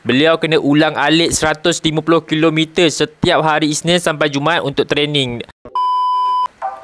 Beliau kena ulang alik 150 km setiap hari Isnin sampai Jumaat untuk training.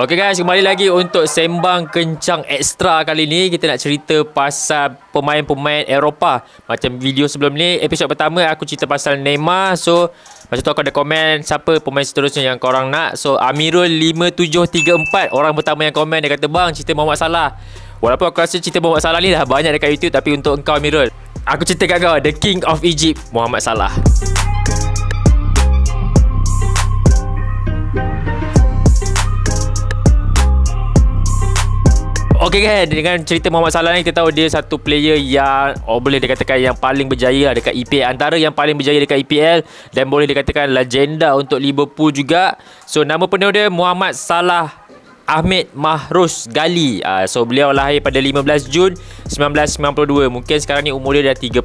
Okey guys, kembali lagi untuk Sembang Kencang Extra. Kali ni kita nak cerita pasal pemain-pemain Eropah. Macam video sebelum ni, episod pertama aku cerita pasal Neymar. So macam tu aku ada komen siapa pemain seterusnya yang korang nak. So Amirul 5734 orang pertama yang komen, dia kata bang cerita Muhammad Salah. Walaupun aku rasa cerita Muhammad Salah ni dah banyak dekat YouTube, tapi untuk engkau Amirul, aku cerita kat kau, The King of Egypt, Muhammad Salah. Okey kan, dengan cerita Muhammad Salah ni kita tahu dia satu player yang boleh dikatakan yang paling berjaya dekat EPL, antara yang paling berjaya dekat EPL, dan boleh dikatakan legenda untuk Liverpool juga. So nama penuh dia Muhammad Salah Ahmed Mahruz Ghali. So beliau lahir pada 15 Jun 1992. Mungkin sekarang ni umur dia dah 31.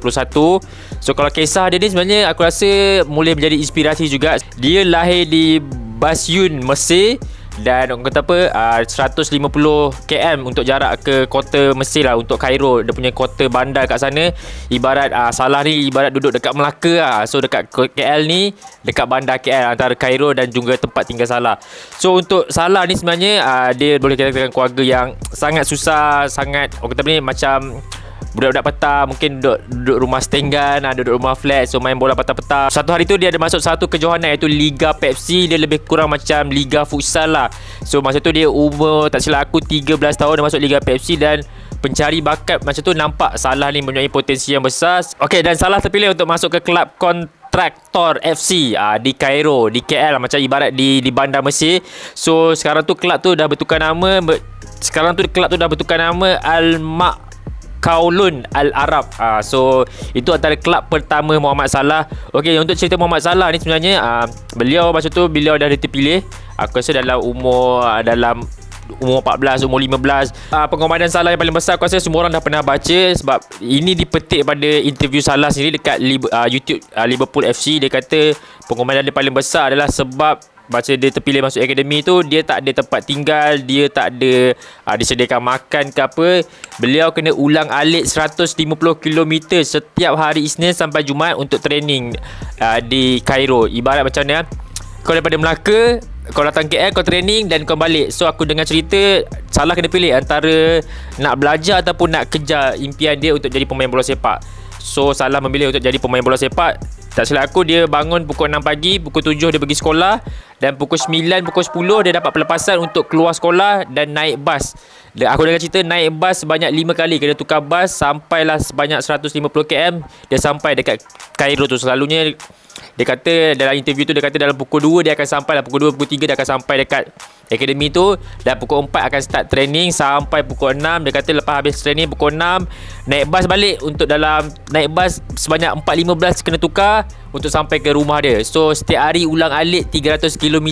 So kalau kisah dia ni sebenarnya aku rasa boleh menjadi inspirasi juga. Dia lahir di Basyun, Mesir. Dan orang kata apa, 150 km untuk jarak ke kota Mesir lah, untuk Cairo. Dia punya kota bandar kat sana. Ibarat Salah ni ibarat duduk dekat Melaka lah. So dekat KL ni, dekat bandar KL, antara Cairo dan juga tempat tinggal Salah. So untuk Salah ni sebenarnya dia boleh katakan keluarga yang sangat susah, sangat orang kata ni macam budak-budak petang, mungkin duduk rumah setenggan, duduk rumah flat. So main bola petang-petang. Satu hari tu dia ada masuk satu kejohanan, iaitu Liga Pepsi. Dia lebih kurang macam Liga Futsal lah. So masa tu dia umur, tak silap aku, 13 tahun dia masuk Liga Pepsi. Dan pencari bakat macam tu nampak Salah ni mempunyai potensi yang besar. Okey, dan Salah terpilih untuk masuk ke kelab Kontraktor FC di Cairo, di KL, macam ibarat di bandar Mesir. So sekarang tu kelab tu dah bertukar nama. Kaulun Al-Arab. So itu antara kelab pertama Muhammad Salah. Okey, untuk cerita Muhammad Salah ni sebenarnya beliau masa tu beliau dah terpilih. Aku rasa dalam umur 14, umur 15. Pengorbanan Salah yang paling besar aku rasa semua orang dah pernah baca, sebab ini dipetik pada interview Salah sendiri dekat YouTube Liverpool FC. Dia kata pengorbanan dia paling besar adalah sebab masa dia terpilih masuk akademi tu, dia tak ada tempat tinggal, dia tak ada disediakan makan ke apa. Beliau kena ulang alik 150 km setiap hari Isnin sampai Jumaat untuk training di Cairo. Ibarat macam ni, kau daripada Melaka, kau datang KL, kau training dan kau balik. So aku dengar cerita Salah kena pilih antara nak belajar ataupun nak kejar impian dia untuk jadi pemain bola sepak. So Salah memilih untuk jadi pemain bola sepak. Tak silap aku, dia bangun pukul 6 pagi, pukul 7 dia pergi sekolah, dan pukul 9, pukul 10 dia dapat pelepasan untuk keluar sekolah dan naik bas. Aku dengar cerita naik bas sebanyak 5 kali, kena tukar bas, sampailah sebanyak 150 km dia sampai dekat Cairo tu. Selalunya dia kata dalam interview tu, dia kata dalam pukul 2 dia akan sampai lah, pukul 2, pukul 3 dia akan sampai dekat akademi tu, dan pukul 4 akan start training sampai pukul 6. Dia kata lepas habis training pukul 6 naik bas balik, untuk dalam naik bas sebanyak 4.15 kena tukar untuk sampai ke rumah dia. So setiap hari ulang alik 300 km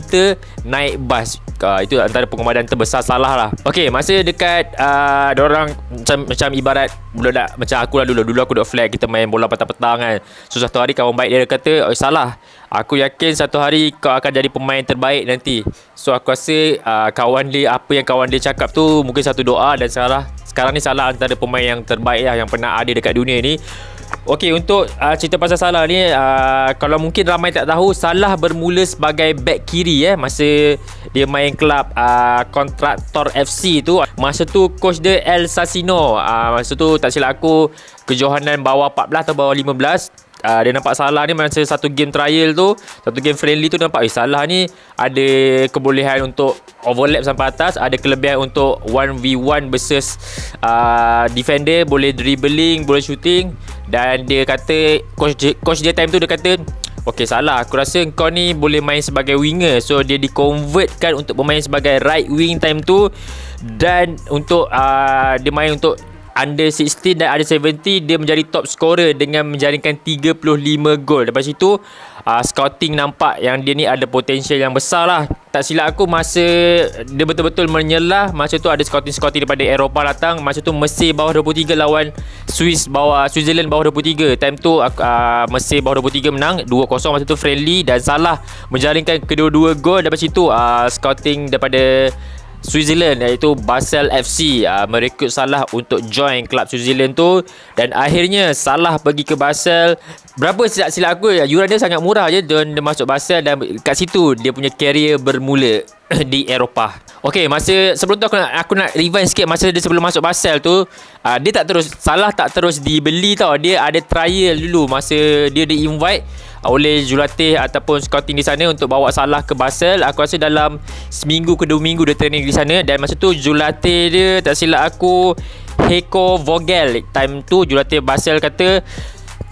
naik bas. Itu antara pengorbanan terbesar Salah lah. Okey, masa dekat diorang macam ibarat budak macam aku lah dulu aku duduk flat, kita main bola petang-petang kan. So satu hari kawan baik dia kata, Salah, aku yakin satu hari kau akan jadi pemain terbaik nanti. So aku rasa kawan dia, apa yang kawan dia cakap tu mungkin satu doa, dan sekarang ni Salah antara pemain yang terbaik lah yang pernah ada dekat dunia ni. Okey, untuk cerita pasal Salah ni, kalau mungkin ramai tak tahu, Salah bermula sebagai back kiri masa dia main kelab Kontraktor FC tu. Masa tu coach dia El Sasino. Masa tu tak silap aku kejohanan bawah 14 atau bawah 15. Dia nampak Salah ni masa satu game trial tu, satu game friendly tu, nampak Salah ni ada kebolehan untuk overlap sampai atas, ada kelebihan untuk 1v1 versus defender, boleh dribbling, boleh shooting. Dan dia kata coach dia time tu dia kata, okey Salah, aku rasa kau ni boleh main sebagai winger. So dia dikonvertkan untuk bermain sebagai right wing time tu. Dan untuk dia main untuk under 16 dan under 17, dia menjadi top scorer dengan menjaringkan 35 gol. Lepas itu scouting nampak yang dia ni ada potensial yang besar lah. Tak silap aku, masa dia betul-betul menyelah, masa tu ada scouting daripada Eropah datang. Masa tu Mesir bawah 23 lawan Switzerland bawah 23. Time tu Mesir bawah 23 menang 2-0 masa tu friendly, dan Salah menjaringkan kedua-dua gol. Lepas itu scouting daripada Switzerland, iaitu Basel FC, merekrut Salah untuk join kelab Switzerland tu. Dan akhirnya Salah pergi ke Basel. Berapa silap aku, yuran dia sangat murah je, dan dia masuk Basel, dan kat situ dia punya career bermula di Eropah. Okey, masa sebelum tu aku nak rewind sikit. Masa dia sebelum masuk Basel tu, dia tak terus, Salah tak terus dibeli tau. Dia ada trial dulu. Masa dia di-invite oleh jurulatih ataupun scouting di sana untuk bawa Salah ke Basel. Aku rasa dalam seminggu ke 2 minggu dia training di sana. Dan masa tu jurulatih dia, tak silap aku, Heiko Vogel. Time tu jurulatih Basel kata,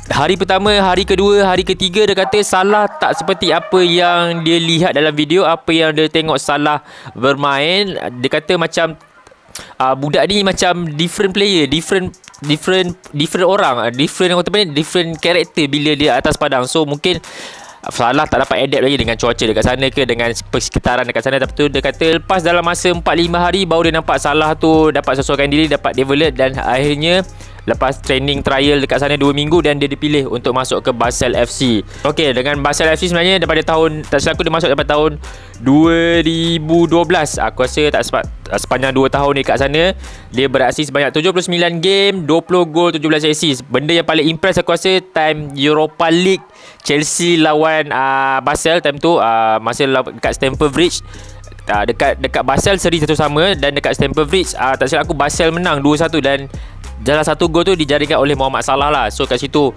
hari pertama, hari kedua, hari ketiga, dia kata Salah tak seperti apa yang dia lihat dalam video, apa yang dia tengok Salah bermain. Dia kata macam budak ni macam different player, different orang, different character bila dia atas padang. So mungkin Salah tak dapat adapt lagi dengan cuaca dekat sana ke, dengan persekitaran dekat sana. Tapi tu dia kata lepas dalam masa 4-5 hari baru dia nampak Salah tu dapat sesuaikan diri, dapat develop, dan akhirnya lepas training trial dekat sana 2 minggu, dan dia dipilih untuk masuk ke Basel FC. Okey, dengan Basel FC sebenarnya daripada tahun, tak silap aku, dia masuk daripada tahun 2012. Aku rasa tak sepanjang 2 tahun dia kat sana, dia beraksi sebanyak 79 game, 20 gol, 17 assist. Benda yang paling impress aku rasa time Europa League Chelsea lawan Basel time tu, masa dekat Stamford Bridge. Dekat Basel seri 1 sama, dan dekat Stamford Bridge tak silap aku Basel menang 2-1, dan dalam 1 gol tu dijaringkan oleh Mohamed Salah lah. So kat situ,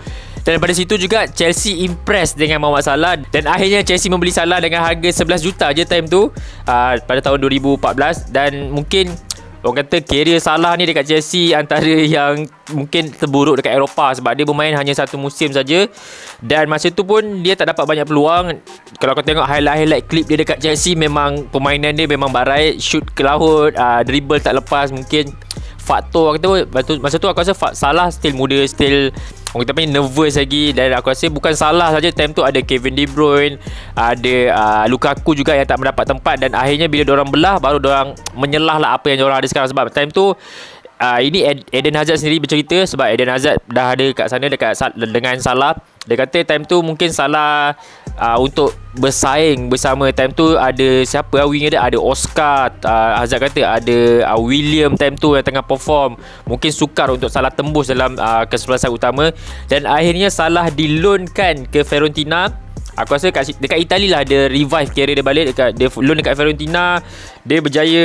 dan daripada situ juga Chelsea impress dengan Mohamed Salah, dan akhirnya Chelsea membeli Salah dengan harga 11 juta je time tu, pada tahun 2014. Dan mungkin orang kata career Salah ni dekat Chelsea antara yang mungkin terburuk dekat Eropah, sebab dia bermain hanya 1 musim saja. Dan masa tu pun dia tak dapat banyak peluang. Kalau kau tengok highlight clip dia dekat Chelsea, memang permainan dia memang barai, shoot ke laut, dribble tak lepas. Mungkin faktor masa tu aku rasa Salah still muda, still orang kata nervous lagi. Dan aku rasa bukan Salah saja, time tu ada Kevin De Bruyne, ada Lukaku juga yang tak mendapat tempat. Dan akhirnya bila diorang belah, baru diorang menyelah lah apa yang diorang ada sekarang. Sebab time tu ini Eden Hazard sendiri bercerita, sebab Eden Hazard dah ada kat sana dengan Salah. Dia kata time tu mungkin Salah untuk bersaing bersama, time tu ada siapa winger dia, ada Oscar, Hazard kata ada William time tu yang tengah perform. Mungkin sukar untuk Salah tembus dalam kesebelasan utama. Dan akhirnya Salah diloankan ke Fiorentina. Aku rasa dekat Itali lah dia revive career dia balik. Dia loan dekat Fiorentina. Dia berjaya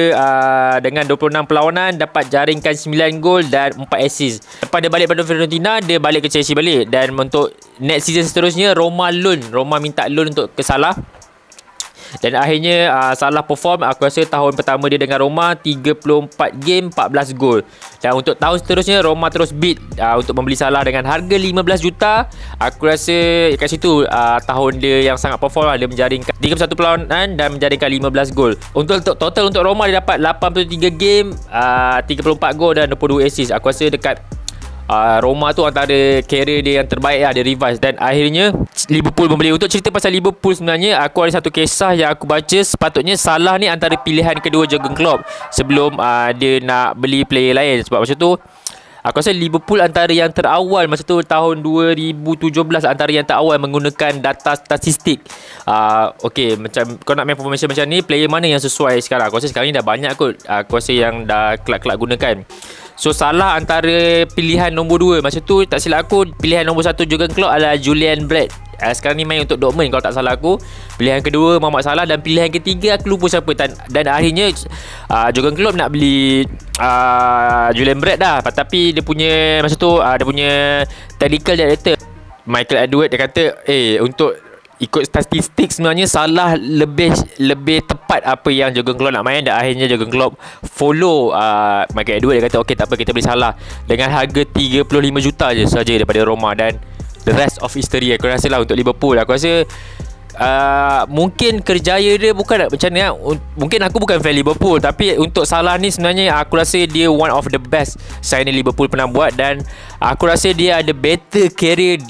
dengan 26 perlawanan, dapat jaringkan 9 gol dan 4 assist. Lepas dia balik pada Fiorentina, dia balik ke Chelsea balik. Dan untuk next season seterusnya, Roma minta loan untuk ke Salah. Dan akhirnya Salah perform. Aku rasa tahun pertama dia dengan Roma 34 game, 14 gol. Dan untuk tahun seterusnya Roma terus bid untuk membeli Salah dengan harga 15 juta. Aku rasa kat situ tahun dia yang sangat perform lah. Dia menjaringkan 31 perlawanan dan menjaringkan 15 gol. Untuk total untuk Roma dia dapat 83 game, 34 gol dan 22 assist. Aku rasa dekat Roma tu antara career dia yang terbaik lah, dia revise. Dan akhirnya Liverpool membeli. Untuk cerita pasal Liverpool sebenarnya, aku ada satu kisah yang aku baca. Sepatutnya Salah ni antara pilihan kedua Jurgen Klopp sebelum dia nak beli player lain. Sebab masa tu aku rasa Liverpool antara yang terawal masa tu tahun 2017, antara yang terawal menggunakan data statistik. Okay, macam kau nak main formation macam ni, player mana yang sesuai sekarang? Aku rasa sekarang ni dah banyak kot. Aku rasa yang dah kelak-kelak gunakan. So Salah antara pilihan nombor 2. Masa tu tak silap aku, pilihan nombor 1 Jurgen Klopp adalah Julian Brandt. Sekarang ni main untuk Dortmund kalau tak salah aku. Pilihan kedua Mohamed Salah, dan pilihan ketiga aku lupa siapa. Dan akhirnya Jurgen Klopp nak beli Julian Brandt dah. Tapi dia punya masa tu dia punya technical director Michael Edwards, dia kata untuk ikut statistik sebenarnya Salah lebih tepat apa yang Jurgen Klopp nak main. Dan akhirnya Jurgen Klopp follow Michael Edwards. Dia kata okey, tak apa, kita beli Salah dengan harga 35 juta je saja daripada Roma. Dan the rest of history aku rasa lah untuk Liverpool. Aku rasa mungkin kerjaya dia bukan macam ni lah. Mungkin aku bukan fan Liverpool, tapi untuk Salah ni sebenarnya aku rasa dia one of the best signing Liverpool pernah buat. Dan aku rasa dia ada better career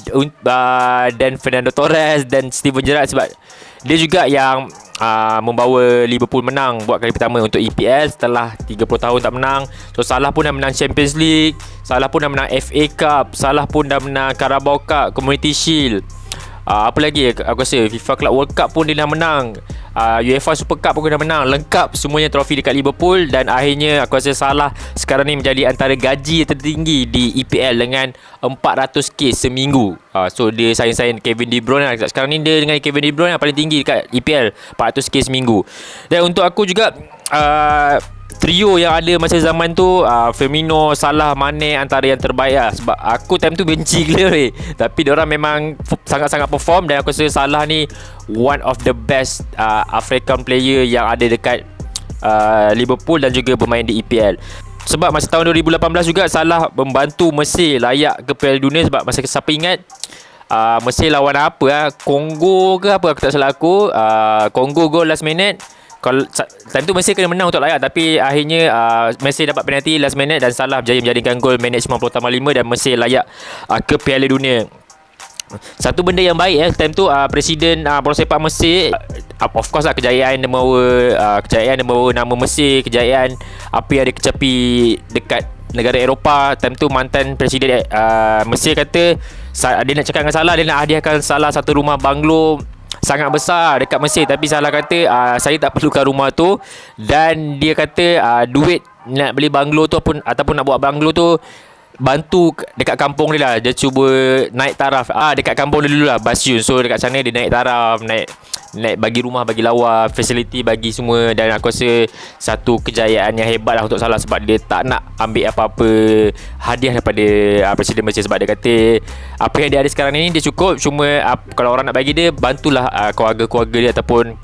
dan Fernando Torres dan Steven Gerrard, sebab dia juga yang membawa Liverpool menang buat kali pertama untuk EPL setelah 30 tahun tak menang. So Salah pun dah menang Champions League, Salah pun dah menang FA Cup, Salah pun dah menang Carabao Cup, Community Shield. Apa lagi aku rasa FIFA Club World Cup pun dia dah menang. UEFA Super Cup pun dah menang. Lengkap semuanya trofi dekat Liverpool. Dan akhirnya aku rasa Salah sekarang ni menjadi antara gaji tertinggi di EPL dengan 400k seminggu. So dia saing-saing Kevin De Bruyne lah. Sekarang ni dia dengan Kevin De Bruyne yang paling tinggi dekat EPL, 400k seminggu. Dan untuk aku juga trio yang ada masa zaman tu, Firmino, Salah, Mane antara yang terbaik lah. Sebab aku time tu benci gila tapi diorang memang sangat-sangat perform. Dan aku rasa Salah ni one of the best African player yang ada dekat Liverpool dan juga bermain di EPL. Sebab masa tahun 2018 juga Salah membantu Mesir layak ke Piala Dunia. Sebab masa siapa ingat Mesir lawan apa Kongo ke apa, aku tak salah aku, Kongo gol last minute. Kalau time tu Mesir kena menang untuk layak, tapi akhirnya Mesir dapat penalti last minute dan Salah berjaya menjadikan gol minit 90+5 dan Mesir layak ke Piala Dunia. Satu benda yang baik time tu Presiden bola sepak Mesir, of course lah, kejayaan dia membawa nama Mesir, kejayaan apa yang dia kecapi dekat negara Eropah. Time tu mantan Presiden Mesir kata dia nak cakap dengan Salah, dia nak hadiahkan Salah satu rumah banglo sangat besar dekat Mesir. Tapi Salah kata saya tak perlukan rumah tu. Dan dia kata duit nak beli banglo tu ataupun nak buat banglo tu bantu dekat kampung dia lah. Dia cuba naik taraf dekat kampung dia dulu lah, Basyun. So dekat sana dia naik taraf, naik bagi rumah, bagi lawa, facility bagi semua. Dan aku rasa satu kejayaan yang hebat lah untuk Salah. Sebab dia tak nak ambil apa-apa hadiah daripada Presiden Mesir. Sebab dia kata apa yang dia ada sekarang ni dia cukup. Cuma kalau orang nak bagi dia, bantulah keluarga-keluarga dia ataupun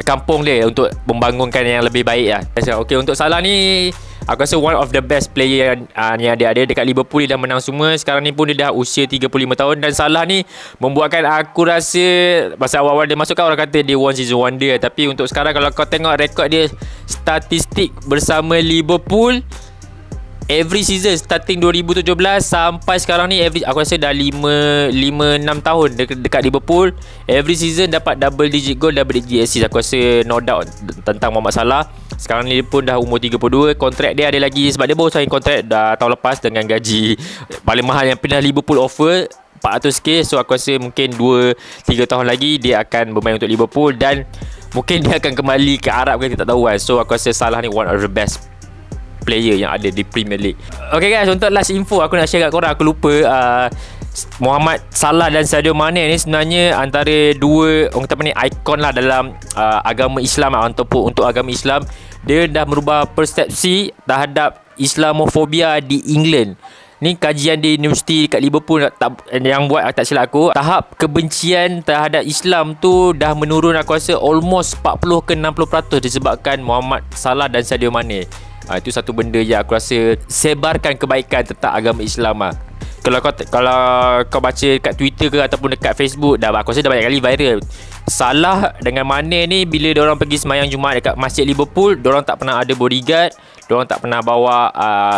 kampung dia untuk membangunkan yang lebih baik lah. Okay, untuk Salah ni aku rasa one of the best player yang dia ada dekat Liverpool. Dia dah menang semua. Sekarang ni pun dia dah usia 35 tahun. Dan Salah ni membuatkan aku rasa, masa awal-awal dia masuk kan orang kata dia one season wonder. Tapi untuk sekarang kalau kau tengok rekod dia, statistik bersama Liverpool every season starting 2017 sampai sekarang ni, aku rasa dah 5-6 tahun dekat Liverpool. Every season dapat double digit goal, double digit assist. Aku rasa no doubt tentang Mohamed Salah. Sekarang ni dia pun dah umur 32. Kontrak dia ada lagi, sebab dia baru sign kontrak dah tahun lepas dengan gaji paling mahal yang pernah Liverpool offer, 400k. So aku rasa mungkin 2-3 tahun lagi dia akan bermain untuk Liverpool. Dan mungkin dia akan kembali ke Arab ke, kita tak tahu kan. So aku rasa Salah ni one of the best player yang ada di Premier League. Okay guys, untuk last info aku nak share kat korang, aku lupa, Mohamed Salah dan Sadio Mane ni sebenarnya antara dua orang kata apa ni, ikon lah dalam agama Islam ataupun untuk agama Islam. Dia dah merubah persepsi terhadap Islamofobia di England. Ni kajian di universiti kat Liverpool yang buat, tak silap aku, tahap kebencian terhadap Islam tu dah menurun. Aku rasa almost 40 ke 60% disebabkan Mohamed Salah dan Sadio Mane. Itu satu benda yang aku rasa sebarkan kebaikan tentang agama Islam lah. Kalau kau baca kat Twitter ke ataupun dekat Facebook, aku rasa dah banyak kali viral. Salah dengan Mane ni bila diorang pergi sembahyang Jumaat dekat Masjid Liverpool, diorang tak pernah ada bodyguard, diorang tak pernah bawa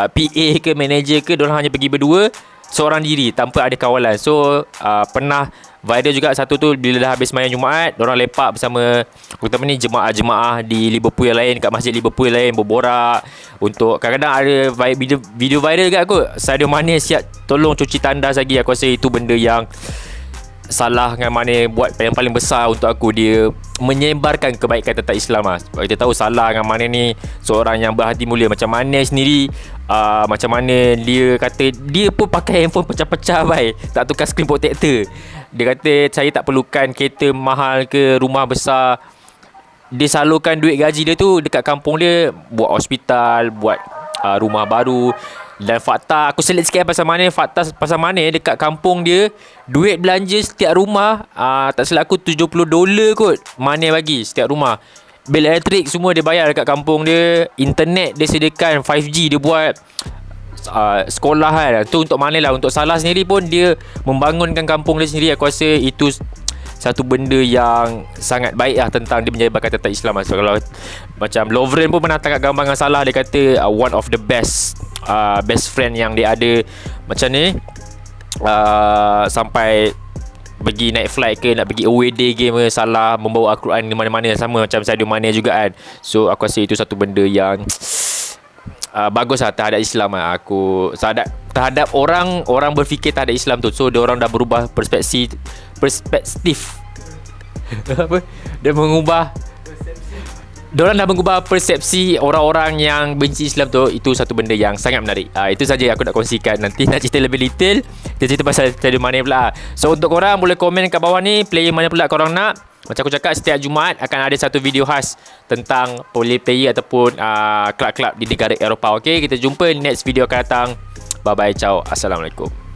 PA ke manager ke, diorang hanya pergi berdua seorang diri tanpa ada kawalan. So pernah viral juga satu tu, bila dah habis sembahyang Jumaat, diorang lepak bersama jemaah-jemaah di Liverpool yang lain, kat Masjid Liverpool yang lain, berborak. Untuk kadang-kadang ada video viral kat aku, Sadio Mane siap tolong cuci tandas lagi. Aku rasa itu benda yang Salah dengan Mane buat yang paling besar untuk aku. Dia menyebarkan kebaikan tentang Islam lah. Sebab kita tahu Salah dengan Mane ni seorang yang berhati mulia. Macam Mane sendiri, macam mana dia kata, dia pun pakai handphone pecah-pecah tak tukar screen protector. Dia kata saya tak perlukan kereta mahal ke rumah besar. Dia salurkan duit gaji dia tu dekat kampung dia, buat hospital, buat rumah baru. Dan fakta, aku selit sikit pasal Mane. Fakta pasal Mane, dekat kampung dia, duit belanja setiap rumah, tak silap aku $70 kot Mane bagi setiap rumah. Bil elektrik semua dia bayar dekat kampung dia. Internet dia sediakan, 5G dia buat. Sekolah kan, tu untuk Mane lah. Untuk Salah sendiri pun dia membangunkan kampung dia sendiri. Aku rasa itu satu benda yang sangat baik lah tentang dia menyebarkan tentang Islam lah. So, kalau macam Lovren pun pernah tangkap gambar dengan Salah, dia kata one of the best friend yang dia ada macam ni, sampai pergi naik flight ke, nak pergi away day game ke, Salah membawa Al-Quran di mana-mana, sama macam Sadio Mane juga kan. So aku rasa itu satu benda yang bagus lah terhadap Islam lah. Aku terhadap orang berfikir terhadap Islam tu. So dia orang dah berubah perspektif apa? Dia mengubah, diorang dah mengubah persepsi orang-orang yang benci Islam tu. Itu satu benda yang sangat menarik. Itu saja yang aku nak kongsikan. Nanti nak cerita lebih detail, kita cerita pasal stadium mana pula. So untuk korang boleh komen kat bawah ni, player mana pula korang nak. Macam aku cakap, setiap Jumaat akan ada satu video khas tentang player ataupun kelab-kelab di negara Eropah. Okay, kita jumpa next video akan datang. Bye bye, ciao, assalamualaikum.